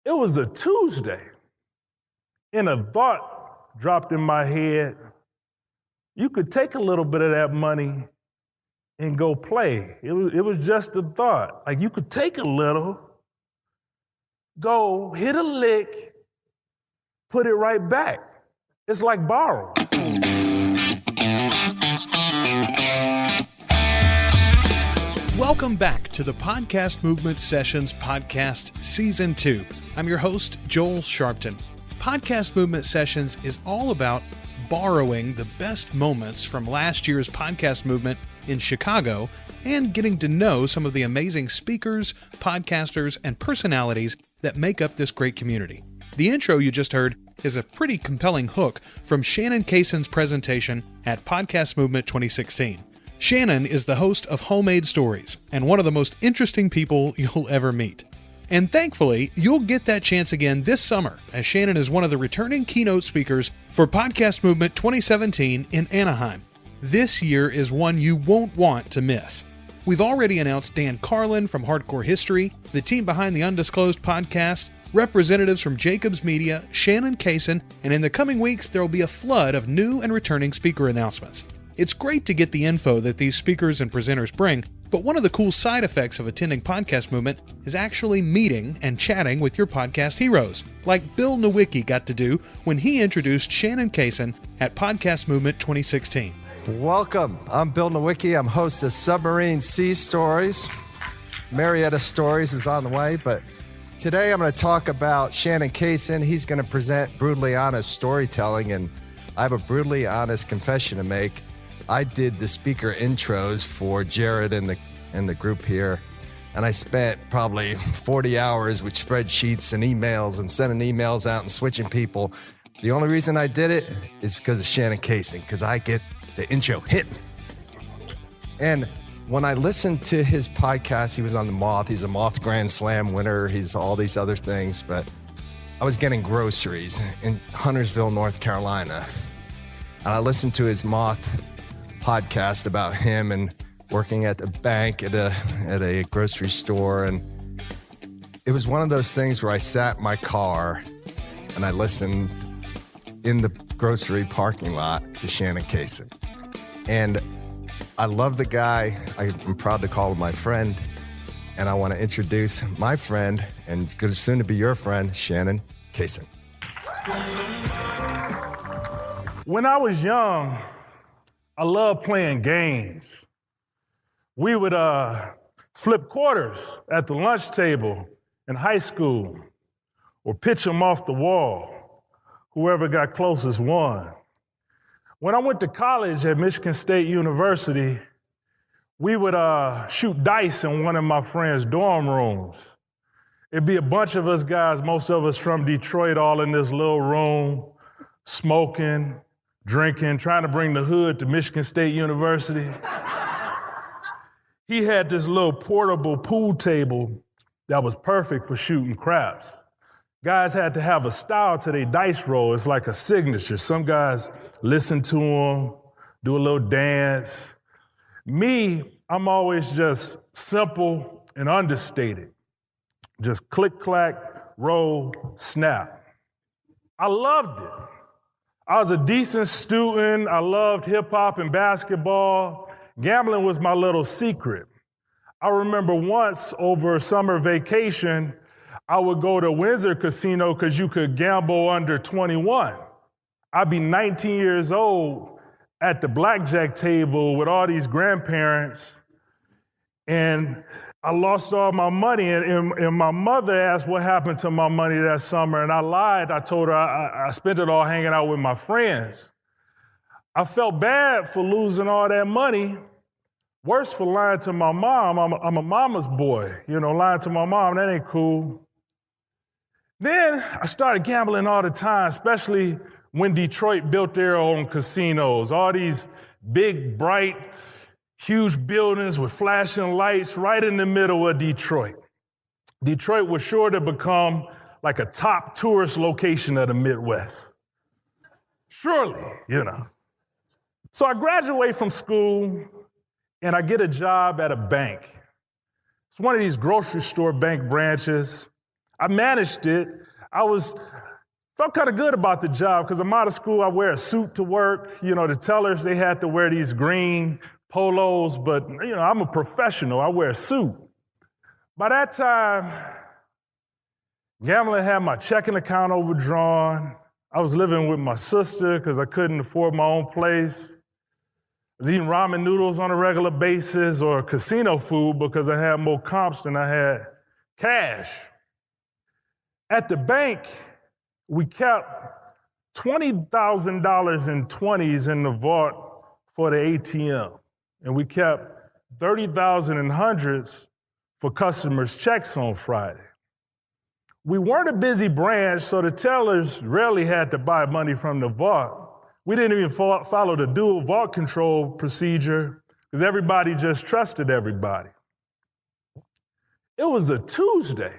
It was a Tuesday, and a thought dropped in my head. You could take a little bit of that money and go play. It was just a thought. Like, you could take a little, go hit a lick, put it right back. It's like borrowing. Welcome back to the Podcast Movement Sessions Podcast Season 2. I'm your host, Joel Sharpton. Podcast Movement Sessions is all about borrowing the best moments from last year's podcast movement in Chicago and getting to know some of the amazing speakers, podcasters, and personalities that make up this great community. The intro you just heard is a pretty compelling hook from Shannon Cason's presentation at Podcast Movement 2016. Shannon is the host of Homemade Stories and one of the most interesting people you'll ever meet. And thankfully, you'll get that chance again this summer, as Shannon is one of the returning keynote speakers for Podcast Movement 2017 in Anaheim. This year is one you won't want to miss. We've already announced Dan Carlin from Hardcore History, the team behind the Undisclosed podcast, representatives from Jacobs Media, Shannon Cason, and in the coming weeks there will be a flood of new and returning speaker announcements. It's great to get the info that these speakers and presenters bring, but one of the cool side effects of attending Podcast Movement is actually meeting and chatting with your podcast heroes, like Bill Nowicki got to do when he introduced Shannon Cason at Podcast Movement 2016. Welcome. I'm Bill Nowicki. I'm host of Submarine Sea Stories. Marietta Stories is on the way, but today I'm going to talk about Shannon Cason. He's going to present brutally honest storytelling, and I have a brutally honest confession to make. I did the speaker intros for Jared and the group here, and I spent probably 40 hours with spreadsheets and emails and sending emails out and switching people. The only reason I did it is because of Shannon Cason, because I get the intro hitting. And when I listened to his podcast, he was on the Moth. He's a Moth Grand Slam winner. He's all these other things, but I was getting groceries in Huntersville, North Carolina. And I listened to his Moth podcast about him and working at the bank at a grocery store. And it was one of those things where I sat in my car and I listened in the grocery parking lot to Shannon Cason. And I love the guy. I'm proud to call him my friend. And I want to introduce my friend and soon to be your friend, Shannon Cason. When I was young, I loved playing games. We would flip quarters at the lunch table in high school or pitch them off the wall. Whoever got closest won. When I went to college at Michigan State University, we would shoot dice in one of my friends' dorm rooms. It'd be a bunch of us guys, most of us from Detroit, all in this little room, smoking, drinking, trying to bring the hood to Michigan State University. He had this little portable pool table that was perfect for shooting craps. Guys had to have a style to their dice roll. It's like a signature. Some guys listen to them, do a little dance. Me, I'm always just simple and understated. Just click, clack, roll, snap. I loved it. I was a decent student. I loved hip hop and basketball. Gambling was my little secret. I remember once over summer vacation, I would go to Windsor Casino because you could gamble under 21. I'd be 19 years old at the blackjack table with all these grandparents, and I lost all my money, and my mother asked what happened to my money that summer, and I lied. I told her I spent it all hanging out with my friends. I felt bad for losing all that money. Worse for lying to my mom. I'm a mama's boy, lying to my mom, that ain't cool. Then I started gambling all the time, especially when Detroit built their own casinos. All these big, bright, huge buildings with flashing lights right in the middle of Detroit. Detroit was sure to become like a top tourist location of the Midwest. Surely, So I graduate from school and I get a job at a bank. It's one of these grocery store bank branches. I managed it. Felt kind of good about the job because I'm out of school. I wear a suit to work. The tellers, they had to wear these green polos, but I'm a professional. I wear a suit. By that time, gambling had my checking account overdrawn. I was living with my sister because I couldn't afford my own place. I was eating ramen noodles on a regular basis or casino food because I had more comps than I had cash. At the bank, we kept $20,000 in 20s in the vault for the ATM. And we kept $30,000 in hundreds for customers' checks on Friday. We weren't a busy branch, so the tellers rarely had to buy money from the vault. We didn't even follow the dual vault control procedure because everybody just trusted everybody. It was a Tuesday,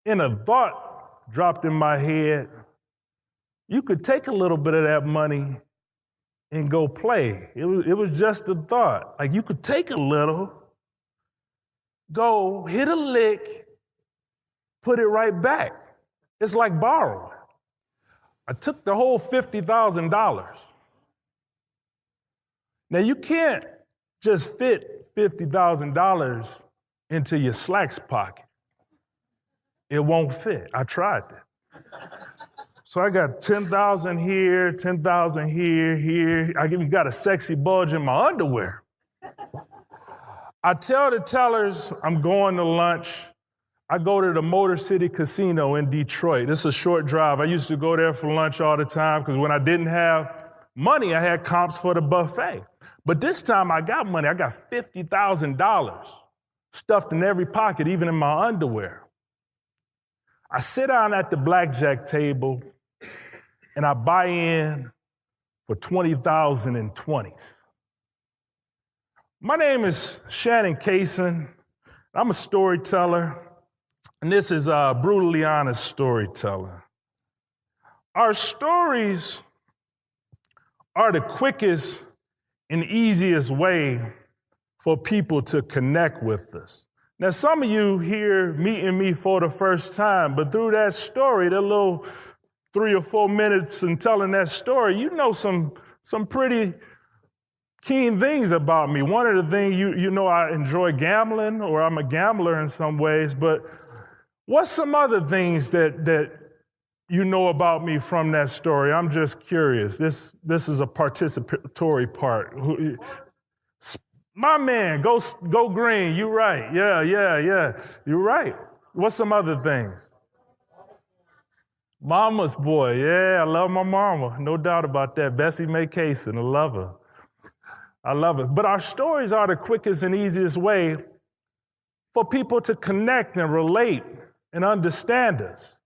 and a thought dropped in my head. You could take a little bit of that money and go play. It was just a thought. Like you could take a little, go hit a lick, put it right back. It's like borrowing. I took the whole $50,000. Now you can't just fit $50,000 into your slacks pocket. It won't fit. I tried that. So I got 10,000 here, 10,000 here. I even got a sexy bulge in my underwear. I tell the tellers I'm going to lunch. I go to the Motor City Casino in Detroit. It's a short drive. I used to go there for lunch all the time because when I didn't have money, I had comps for the buffet. But this time I got money. I got $50,000 stuffed in every pocket, even in my underwear. I sit down at the blackjack table and I buy in for 20,000 in 20s. My name is Shannon Cason. I'm a storyteller, and this is a brutally honest storyteller. Our stories are the quickest and easiest way for people to connect with us. Now, some of you here meeting me for the first time, but through that story, that little 3 or 4 minutes in telling that story, you know some pretty keen things about me. One of the things, you know I enjoy gambling, or I'm a gambler in some ways, but what's some other things that you know about me from that story? I'm just curious. This is a participatory part. My man, go green. You're right. Yeah. You're right. What's some other things? Mama's boy. Yeah, I love my mama. No doubt about that. Bessie Mae Cason. I love her. I love it. But our stories are the quickest and easiest way for people to connect and relate and understand us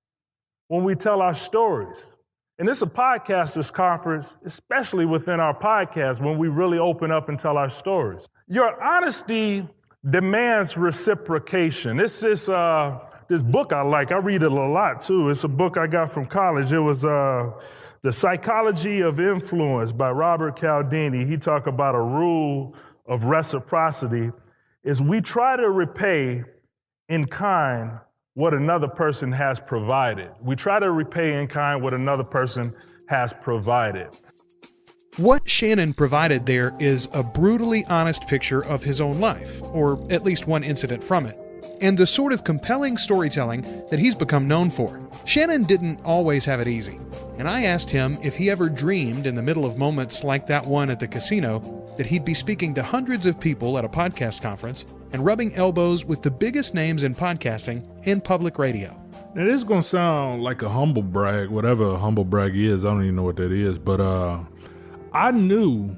when we tell our stories. And this is a podcasters conference, especially within our podcast, when we really open up and tell our stories. Your honesty demands reciprocation. This book I like. I read it a lot, too. It's a book I got from college. It was The Psychology of Influence by Robert Cialdini. He talked about a rule of reciprocity is we try to repay in kind what another person has provided. We try to repay in kind what another person has provided. What Shannon provided there is a brutally honest picture of his own life, or at least one incident from it, and the sort of compelling storytelling that he's become known for. Shannon didn't always have it easy, and I asked him if he ever dreamed in the middle of moments like that one at the casino that he'd be speaking to hundreds of people at a podcast conference and rubbing elbows with the biggest names in podcasting and public radio. Now, this is going to sound like a humble brag, whatever a humble brag is. I don't even know what that is, but I knew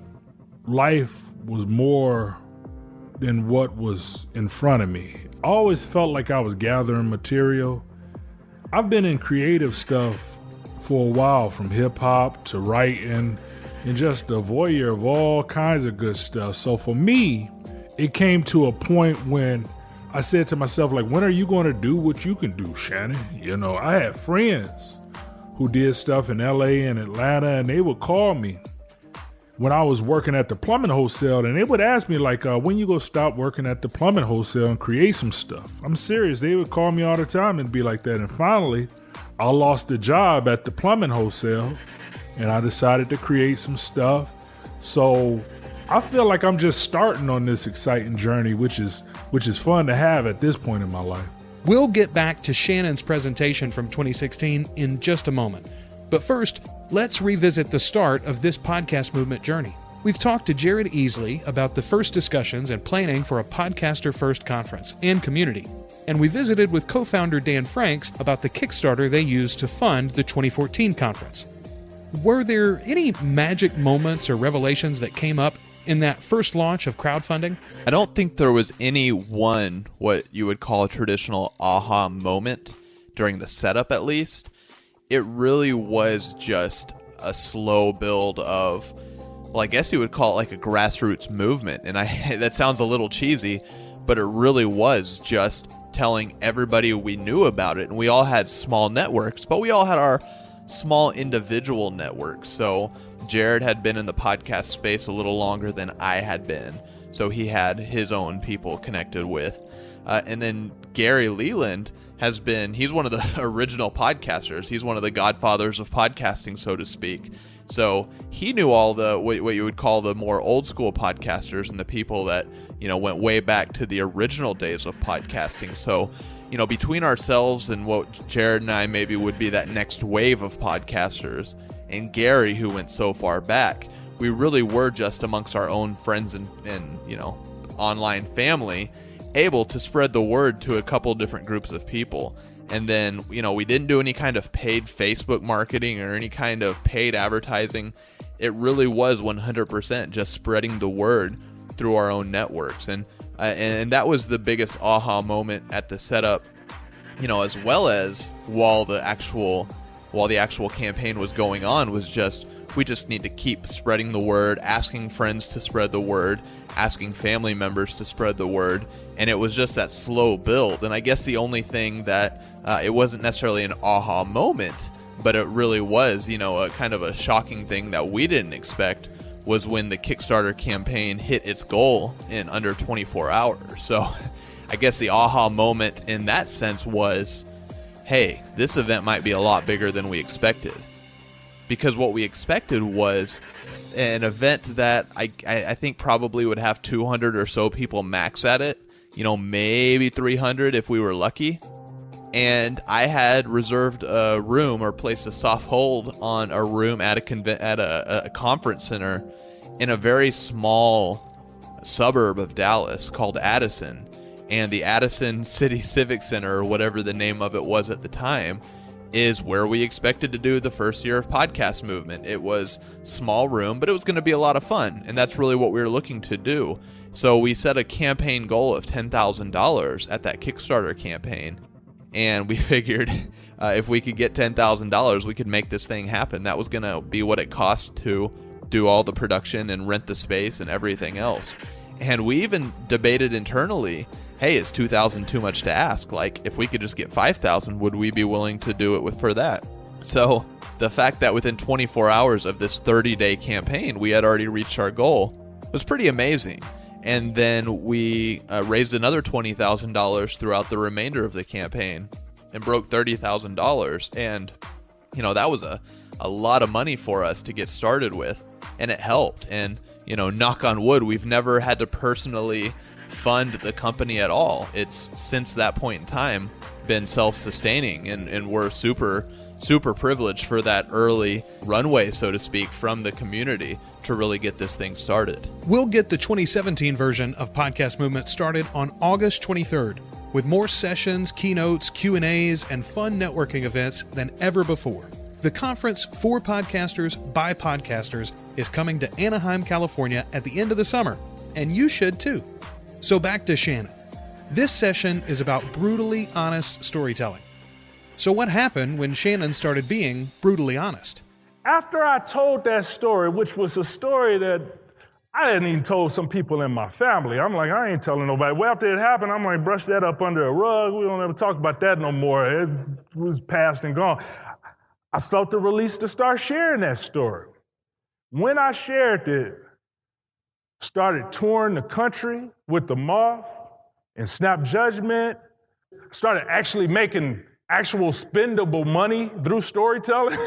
life was more than what was in front of me. I always felt like I was gathering material. I've been in creative stuff for a while, from hip hop to writing, and just a voyeur of all kinds of good stuff. So for me, it came to a point when I said to myself, like, when are you going to do what you can do, Shannon? You know, I had friends who did stuff in LA and Atlanta, and they would call me when I was working at the plumbing wholesale, and they would ask me like, when you go stop working at the plumbing wholesale and create some stuff? I'm serious. They would call me all the time and be like that. And finally, I lost the job at the plumbing wholesale and I decided to create some stuff. So I feel like I'm just starting on this exciting journey, which is fun to have at this point in my life. We'll get back to Shannon's presentation from 2016 in just a moment. But first, let's revisit the start of this podcast movement journey. We've talked to Jared Easley about the first discussions and planning for a Podcaster First conference and community. And we visited with co-founder Dan Franks about the Kickstarter they used to fund the 2014 conference. Were there any magic moments or revelations that came up in that first launch of crowdfunding? I don't think there was any one, what you would call a traditional aha moment during the setup, at least. It really was just a slow build of, well, I guess you would call it like a grassroots movement. And that sounds a little cheesy, but it really was just telling everybody we knew about it. And we all had small networks, but we all had our small individual networks. So Jared had been in the podcast space a little longer than I had been. So he had his own people connected with. And then Gary Leland he's one of the original podcasters. He's one of the godfathers of podcasting, so to speak. So he knew all the, what you would call the more old school podcasters and the people that, went way back to the original days of podcasting. So, between ourselves and what Jared and I maybe would be that next wave of podcasters, and Gary, who went so far back, we really were just amongst our own friends and online family, able to spread the word to a couple different groups of people. And then, we didn't do any kind of paid Facebook marketing or any kind of paid advertising. It really was 100% just spreading the word through our own networks. And that was the biggest aha moment at the setup, as well as while the actual campaign was going on, was just, we just need to keep spreading the word, asking friends to spread the word, asking family members to spread the word. And it was just that slow build. And I guess the only thing that it wasn't necessarily an aha moment, but it really was, a kind of a shocking thing that we didn't expect, was when the Kickstarter campaign hit its goal in under 24 hours. So I guess the aha moment in that sense was, hey, this event might be a lot bigger than we expected. Because what we expected was an event that I think probably would have 200 or so people max at it, maybe 300 if we were lucky. And I had reserved a room or placed a soft hold on a room at a conference center in a very small suburb of Dallas called Addison. And the Addison City Civic Center, or whatever the name of it was at the time, is where we expected to do the first year of podcast movement. It was small room, but it was going to be a lot of fun. And that's really what we were looking to do. So we set a campaign goal of $10,000 at that Kickstarter campaign. And we figured if we could get $10,000, we could make this thing happen. That was going to be what it cost to do all the production and rent the space and everything else. And we even debated internally, hey, is $2,000 too much to ask? Like, if we could just get $5,000, would we be willing to do it for that? So the fact that within 24 hours of this 30-day campaign, we had already reached our goal was pretty amazing. And then we raised another $20,000 throughout the remainder of the campaign and broke $30,000. And, that was a lot of money for us to get started with. And it helped. And, knock on wood, we've never had to personally fund the company at all. It's since that point in time been self-sustaining, and we're super privileged for that early runway, so to speak, from the community to really get this thing started. We'll get the 2017 version of Podcast Movement started on August 23rd with more sessions, keynotes, Q&As, and fun networking events than ever before. The conference for podcasters by podcasters is coming to Anaheim, California at the end of the summer, and you should too. So back to Shannon. This session is about brutally honest storytelling. So what happened when Shannon started being brutally honest? After I told that story, which was a story that I hadn't even told some people in my family, I'm like, I ain't telling nobody. Well, after it happened, I'm like, brush that up under a rug. We don't ever talk about that no more. It was past and gone. I felt the release to start sharing that story. When I shared it, started touring the country with the Moth and Snap Judgment, started actually making actual spendable money through storytelling.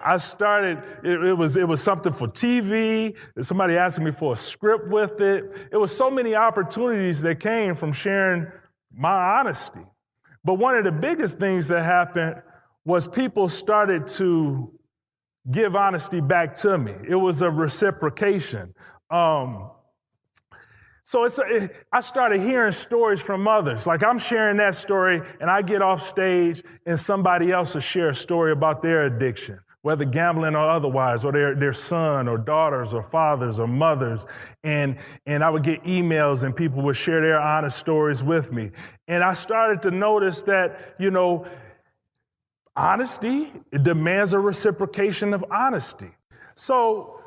I started, it was something for TV. Somebody asked me for a script with it. It was so many opportunities that came from sharing my honesty. But one of the biggest things that happened was people started to give honesty back to me. It was a reciprocation. So I started hearing stories from others. Like I'm sharing that story and I get off stage and somebody else will share a story about their addiction, whether gambling or otherwise, or their son or daughters or fathers or mothers. And I would get emails and people would share their honest stories with me. And I started to notice that, honesty, it demands a reciprocation of honesty. So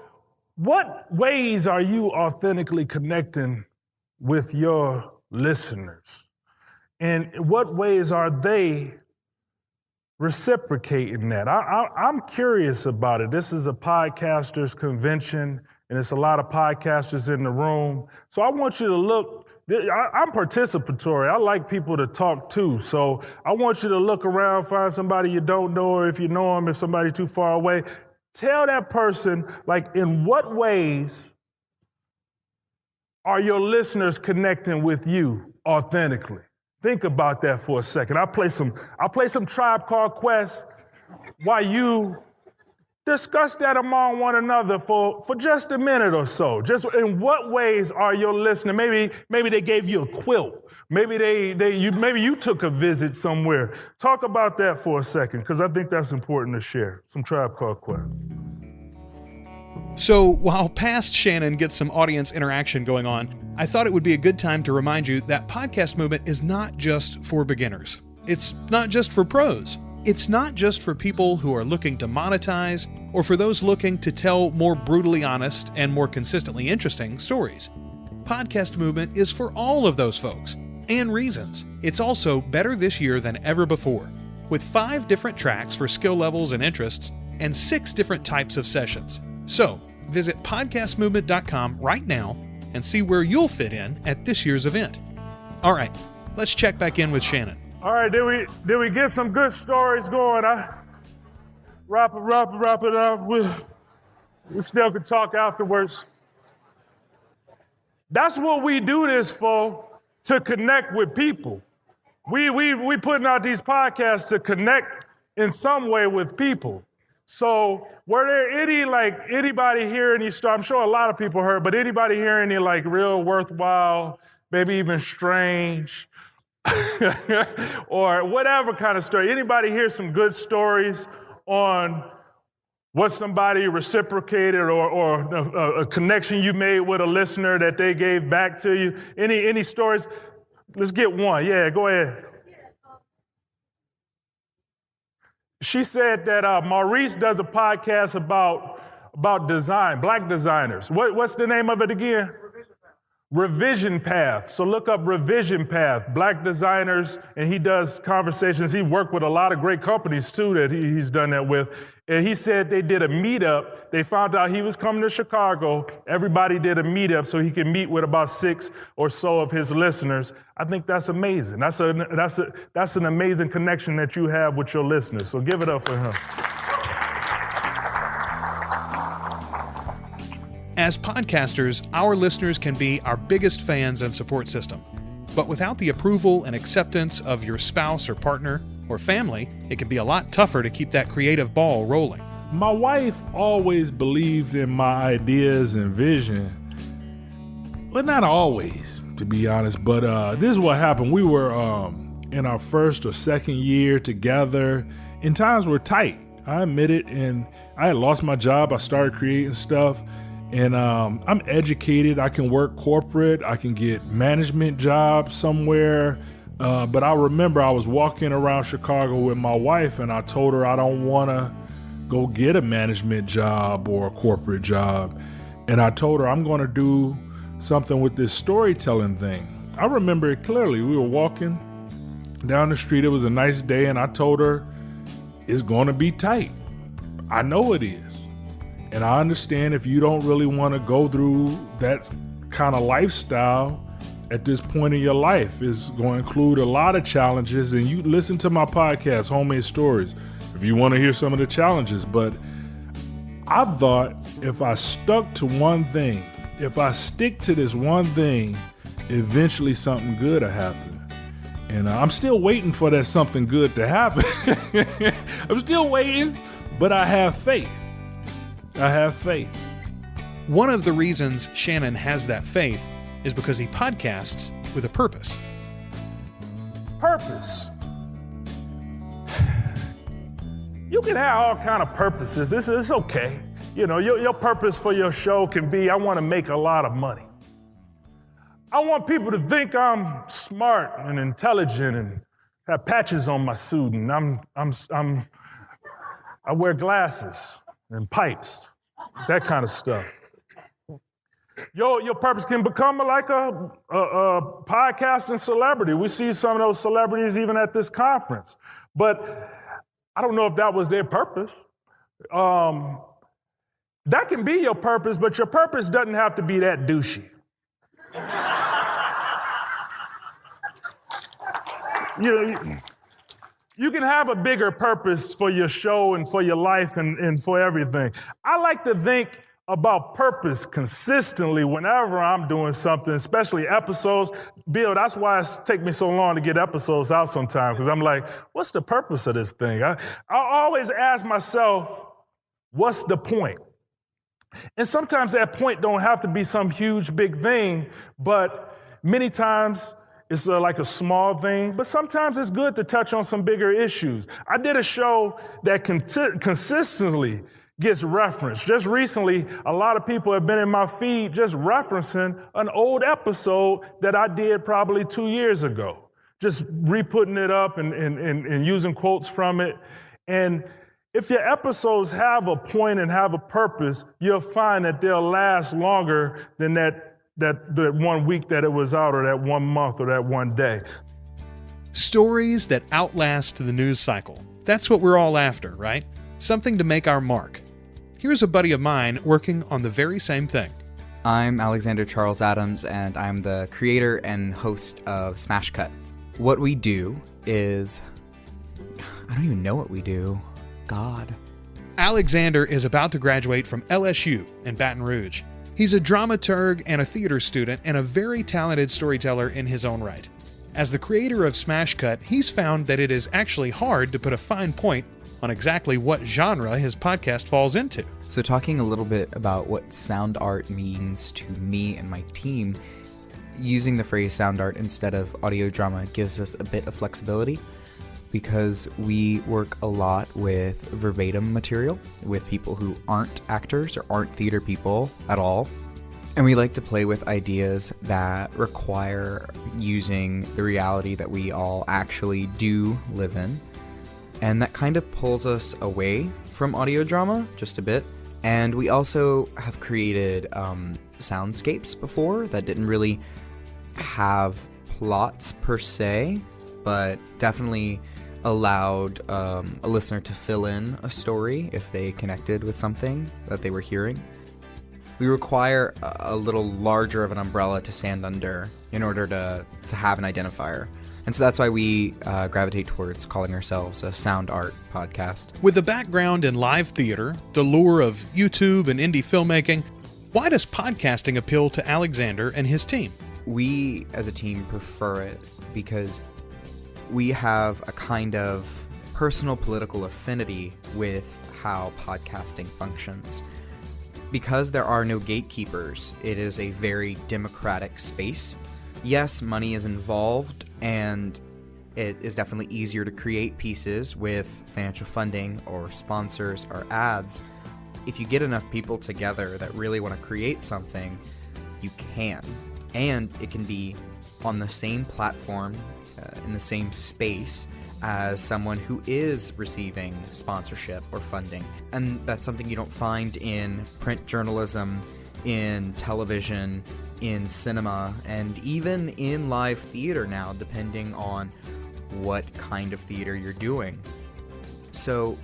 what ways are you authentically connecting with your listeners? And what ways are they reciprocating that? I'm curious about it. This is a podcasters convention, and it's a lot of podcasters in the room. So I want you to look. I'm participatory. I like people to talk too. So I want you to look around, find somebody you don't know, or if you know them, if somebody's too far away, tell that person, like, in what ways are your listeners connecting with you authentically? Think about that for a second. I'll play some Tribe Called Quest while you discuss that among one another for just a minute or so. Just in what ways are your listeners? Maybe they gave you a quilt. Maybe maybe you took a visit somewhere. Talk about that for a second, because I think that's important to share. Some Tribe Called Quest. So while past Shannon gets some audience interaction going on, I thought it would be a good time to remind you that podcast movement is not just for beginners. It's not just for pros. It's not just for people who are looking to monetize or for those looking to tell more brutally honest and more consistently interesting stories. Podcast movement is for all of those folks and reasons. It's also better this year than ever before, with 5 different tracks for skill levels and interests and 6 different types of sessions. So visit podcastmovement.com right now and see where you'll fit in at this year's event. All right, let's check back in with Shannon. All right, did we get some good stories going? Wrap it up. We still can talk afterwards. That's what we do this for, to connect with people. We putting out these podcasts to connect in some way with people. So were there anybody here any story? I'm sure a lot of people heard, but anybody hear any real worthwhile, maybe even strange, or whatever kind of story? Anybody hear some good stories on what somebody reciprocated or a connection you made with a listener that they gave back to you? Any stories? Let's get one. Yeah, go ahead. She said that Maurice does a podcast about design, Black designers. What's the name of it again? Revision Path. So look up Revision Path, Black designers, and he does conversations. He worked with a lot of great companies too that he's done that with. And he said they did a meetup. They found out he was coming to Chicago. Everybody did a meetup so he could meet with about 6 or so of his listeners. I think that's amazing. That's an amazing connection that you have with your listeners. So give it up for him. As podcasters, our listeners can be our biggest fans and support system. But without the approval and acceptance of your spouse or partner or family, it can be a lot tougher to keep that creative ball rolling. My wife always believed in my ideas and vision. Well, not always, to be honest, but this is what happened. We were in our first or second year together, and times were tight. I admit it, and I had lost my job. I started creating stuff. And I'm educated. I can work corporate. I can get management jobs somewhere. But I remember I was walking around Chicago with my wife, and I told her I don't want to go get a management job or a corporate job. And I told her I'm going to do something with this storytelling thing. I remember it clearly. We were walking down the street. It was a nice day, and I told her it's going to be tight. I know it is. And I understand if you don't really want to go through that kind of lifestyle at this point in your life. It's going to include a lot of challenges. And you listen to my podcast, Homemade Stories, if you want to hear some of the challenges. But I thought if I stuck to one thing, if I stick to this one thing, eventually something good will happen. And I'm still waiting for that something good to happen. I'm still waiting, but I have faith. I have faith. One of the reasons Shannon has that faith is because he podcasts with a purpose. Purpose. You can have all kind of purposes. It's okay. You know, your purpose for your show can be, I want to make a lot of money. I want people to think I'm smart and intelligent and have patches on my suit, and I wear glasses and pipes, that kind of stuff. Your purpose can become like a podcasting celebrity. We see some of those celebrities even at this conference. But I don't know if that was their purpose. That can be your purpose, but your purpose doesn't have to be that douchey. You can have a bigger purpose for your show and for your life and for everything. I like to think about purpose consistently whenever I'm doing something, especially episodes. Bill, that's why it takes me so long to get episodes out sometimes, because I'm like, what's the purpose of this thing? I always ask myself, what's the point? And sometimes that point don't have to be some huge, big thing, but many times it's like a small thing, but sometimes it's good to touch on some bigger issues. I did a show that consistently gets referenced. Just recently, a lot of people have been in my feed just referencing an old episode that I did probably 2 years ago, just re-putting it up and using quotes from it. And if your episodes have a point and have a purpose, you'll find that they'll last longer than that 1 week that it was out, or that 1 month, or that 1 day. Stories that outlast the news cycle. That's what we're all after, right? Something to make our mark. Here's a buddy of mine working on the very same thing. I'm Alexander Charles Adams, and I'm the creator and host of Smash Cut. What we do is... I don't even know what we do. God. Alexander is about to graduate from LSU in Baton Rouge. He's a dramaturg and a theater student and a very talented storyteller in his own right. As the creator of Smash Cut, he's found that it is actually hard to put a fine point on exactly what genre his podcast falls into. So talking a little bit about what sound art means to me and my team, using the phrase sound art instead of audio drama gives us a bit of flexibility, because we work a lot with verbatim material with people who aren't actors or aren't theater people at all. And we like to play with ideas that require using the reality that we all actually do live in. And that kind of pulls us away from audio drama just a bit. And we also have created soundscapes before that didn't really have plots per se, but definitely allowed a listener to fill in a story if they connected with something that they were hearing. We require a little larger of an umbrella to stand under in order to have an identifier. And so that's why we gravitate towards calling ourselves a sound art podcast. With a background in live theater, the lure of YouTube and indie filmmaking, why does podcasting appeal to Alexander and his team? We, as a team, prefer it because we have a kind of personal political affinity with how podcasting functions. Because there are no gatekeepers, it is a very democratic space. Yes, money is involved, and it is definitely easier to create pieces with financial funding or sponsors or ads. If you get enough people together that really want to create something, you can. And it can be on the same platform, in the same space as someone who is receiving sponsorship or funding. And that's something you don't find in print journalism, in television, in cinema, and even in live theater now, depending on what kind of theater you're doing. So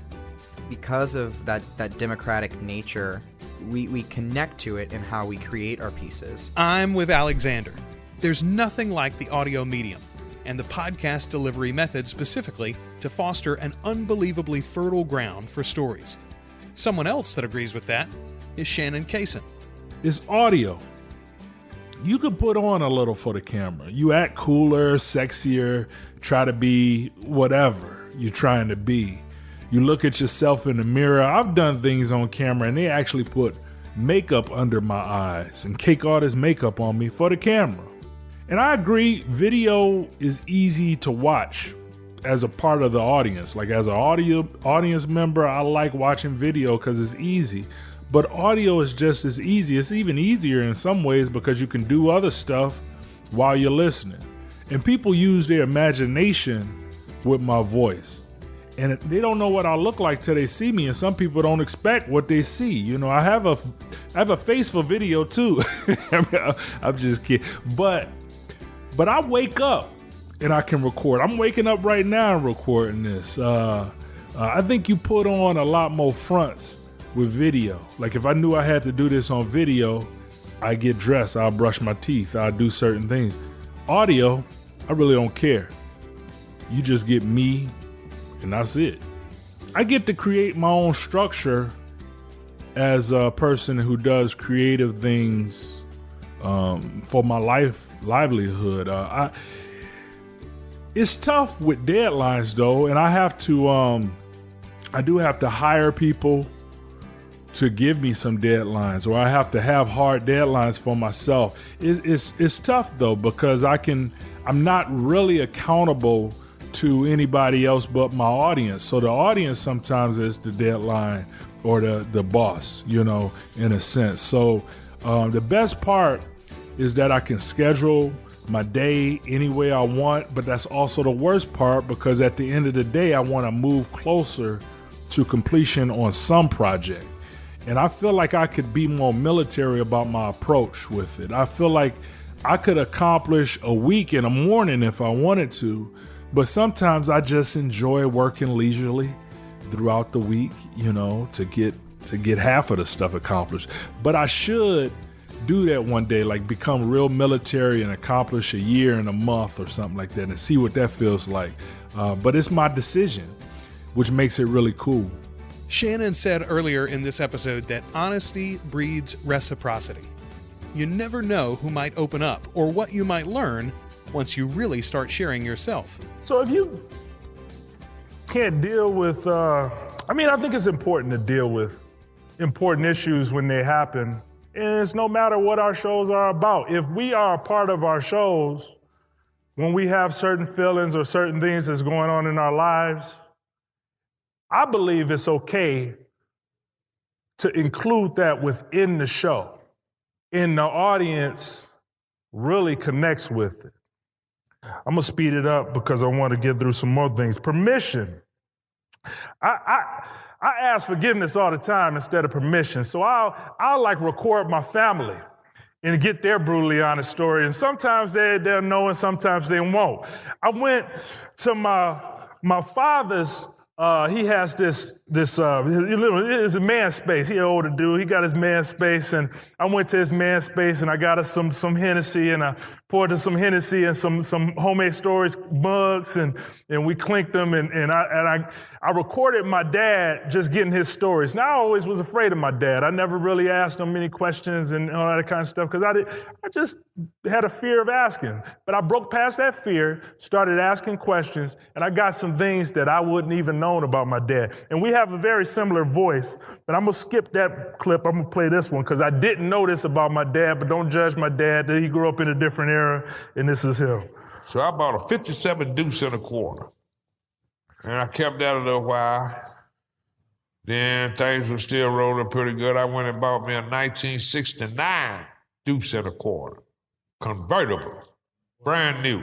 because of that democratic nature We connect to it in how we create our pieces. I'm with Alexander. There's nothing like the audio medium and the podcast delivery method specifically to foster an unbelievably fertile ground for stories. Someone else that agrees with that is Shannon Cason. It's audio. You could put on a little for the camera. You act cooler, sexier, try to be whatever you're trying to be. You look at yourself in the mirror. I've done things on camera and they actually put makeup under my eyes and cake artist makeup on me for the camera. And I agree, video is easy to watch as a part of the audience. Like as an audience member, I like watching video because it's easy. But audio is just as easy. It's even easier in some ways because you can do other stuff while you're listening. And people use their imagination with my voice. And they don't know what I look like till they see me. And some people don't expect what they see. You know, I have a face for video too. I'm just kidding. But I wake up and I can record. I'm waking up right now and recording this. I think you put on a lot more fronts with video. Like if I knew I had to do this on video, I get dressed, I'll brush my teeth, I'll do certain things. Audio, I really don't care. You just get me and that's it. I get to create my own structure as a person who does creative things for my livelihood. It's tough with deadlines though, and I do have to hire people to give me some deadlines, or I have to have hard deadlines for myself. It's tough though, because I'm not really accountable to anybody else but my audience. So the audience sometimes is the deadline or the boss, you know, in a sense. So the best part is that I can schedule my day any way I want, but that's also the worst part because at the end of the day, I want to move closer to completion on some project. And I feel like I could be more military about my approach with it. I feel like I could accomplish a week in a morning if I wanted to, but sometimes I just enjoy working leisurely throughout the week, you know, to get half of the stuff accomplished. But I should do that one day, like become real military and accomplish a year in a month or something like that and see what that feels like. But it's my decision, which makes it really cool. Shannon said earlier in this episode that honesty breeds reciprocity. You never know who might open up or what you might learn once you really start sharing yourself. So if you can't deal with, I think it's important to deal with important issues when they happen. And it's no matter what our shows are about. If we are a part of our shows, when we have certain feelings or certain things that's going on in our lives, I believe it's okay to include that within the show. And the audience really connects with it. I'm gonna speed it up because I want to get through some more things. Permission. I ask forgiveness all the time instead of permission. So I'll like record my family and get their brutally honest story. And sometimes they'll know and sometimes they won't. I went to my father's, he has this it's a man space. He an older dude. He got his man space, and I went to his man space, and I got us some Hennessy, and I poured us some Hennessy and some homemade stories mugs, and we clinked them, and I recorded my dad just getting his stories. Now I always was afraid of my dad. I never really asked him many questions and all that kind of stuff because I just had a fear of asking. But I broke past that fear, started asking questions, and I got some things that I wouldn't even known about my dad. And we have a very similar voice, but I'm gonna skip that clip. I'm gonna play this one because I didn't know this about my dad, but don't judge my dad. He grew up in a different era, and this is him. So I bought a 57 deuce and a quarter. And I kept that a little while. Then things were still rolling pretty good. I went and bought me a 1969 deuce and a quarter. Convertible. Brand new.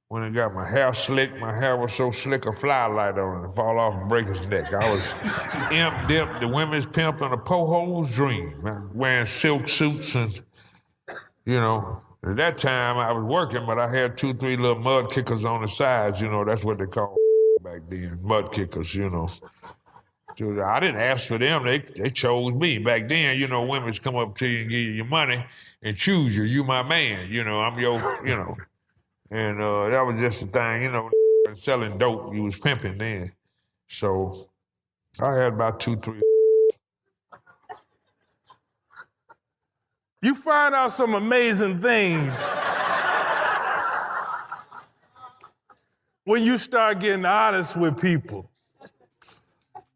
When I got my hair slick, my hair was so slick a fly light on it and fall off and break his neck. I was imp, dip, the women's pimp, and a po-ho's dream. Man, wearing silk suits and, you know. At that time, I was working, but I had 2, 3 little mud kickers on the sides. You know, that's what they called back then, mud kickers, you know. So I didn't ask for them. They chose me. Back then, women's come up to you and give you your money and choose you. You my man. I'm your, And that was just the thing, selling dope. You was pimping then. So I had about 2, 3. You find out some amazing things when you start getting honest with people.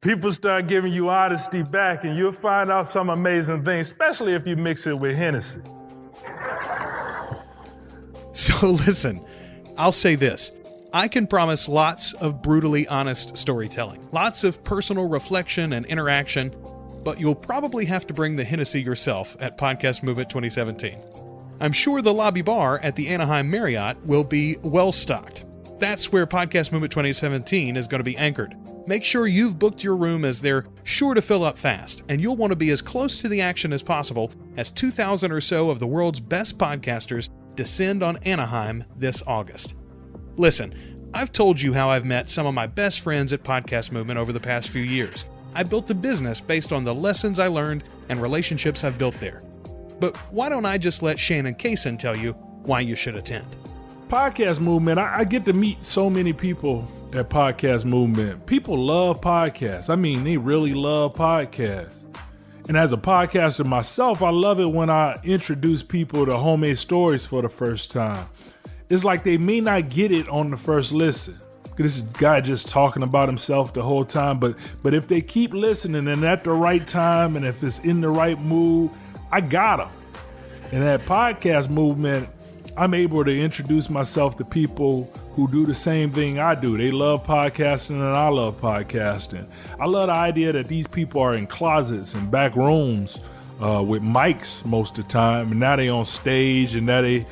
People start giving you honesty back, and you'll find out some amazing things, especially if you mix it with Hennessy. So listen, I'll say this. I can promise lots of brutally honest storytelling, lots of personal reflection and interaction, but you'll probably have to bring the Hennessy yourself at Podcast Movement 2017. I'm sure the lobby bar at the Anaheim Marriott will be well stocked. That's where Podcast Movement 2017 is going to be anchored. Make sure you've booked your room, as they're sure to fill up fast, and you'll want to be as close to the action as possible as 2,000 or so of the world's best podcasters descend on Anaheim this August. Listen, I've told you how I've met some of my best friends at Podcast Movement over the past few years. I built the business based on the lessons I learned and relationships I've built there. But why don't I just let Shannon Cason tell you why you should attend? Podcast Movement, I get to meet so many people at Podcast Movement. People love podcasts. I mean, they really love podcasts. And as a podcaster myself, I love it when I introduce people to homemade stories for the first time. It's like they may not get it on the first listen. This guy just talking about himself the whole time, but if they keep listening and at the right time, and if it's in the right mood, I got them. And at Podcast Movement, I'm able to introduce myself to people who do the same thing I do. They love podcasting and I love podcasting. I love the idea that these people are in closets and back rooms with mics most of the time, and now they on stage, and now they,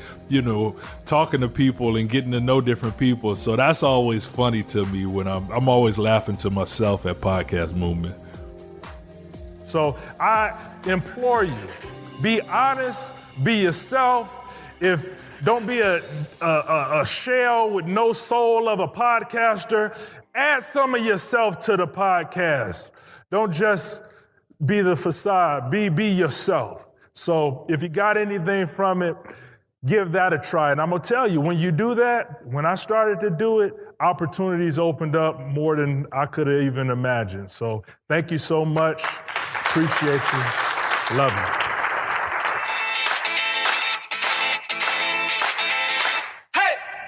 talking to people and getting to know different people. So that's always funny to me when I'm always laughing to myself at Podcast Movement. So I implore you, be honest, be yourself. Don't be a shell with no soul of a podcaster. Add some of yourself to the podcast. Don't just be the facade. Be yourself. So if you got anything from it, give that a try. And I'm going to tell you, when you do that, when I started to do it, opportunities opened up more than I could have even imagined. So thank you so much. Appreciate you. Love you.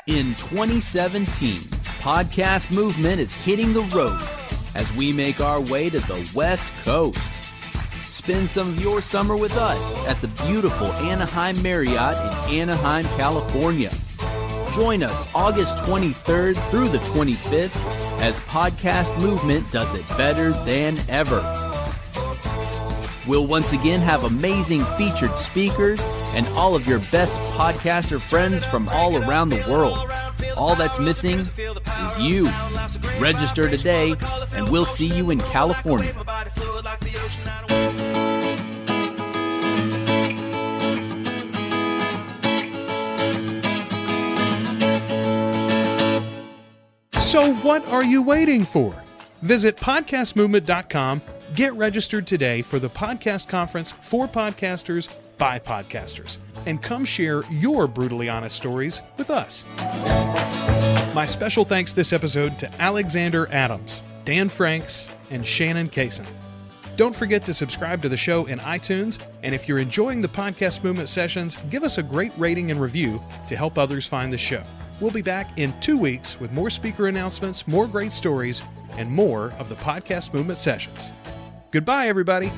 In 2017, Podcast Movement is hitting the road as we make our way to the West Coast. Spend some of your summer with us at the beautiful Anaheim Marriott in Anaheim, California. Join us August 23rd through the 25th as Podcast Movement does it better than ever. We'll once again have amazing featured speakers and all of your best podcaster friends from all around the world. All that's missing is you. Register today, and we'll see you in California. So what are you waiting for? Visit podcastmovement.com. Get registered today for the podcast conference for podcasters by podcasters, and come share your brutally honest stories with us. My special thanks this episode to Alexander Adams, Dan Franks, and Shannon Cason. Don't forget to subscribe to the show in iTunes, and if you're enjoying the Podcast Movement sessions, give us a great rating and review to help others find the show. We'll be back in 2 weeks with more speaker announcements, more great stories, and more of the Podcast Movement sessions. Goodbye, everybody.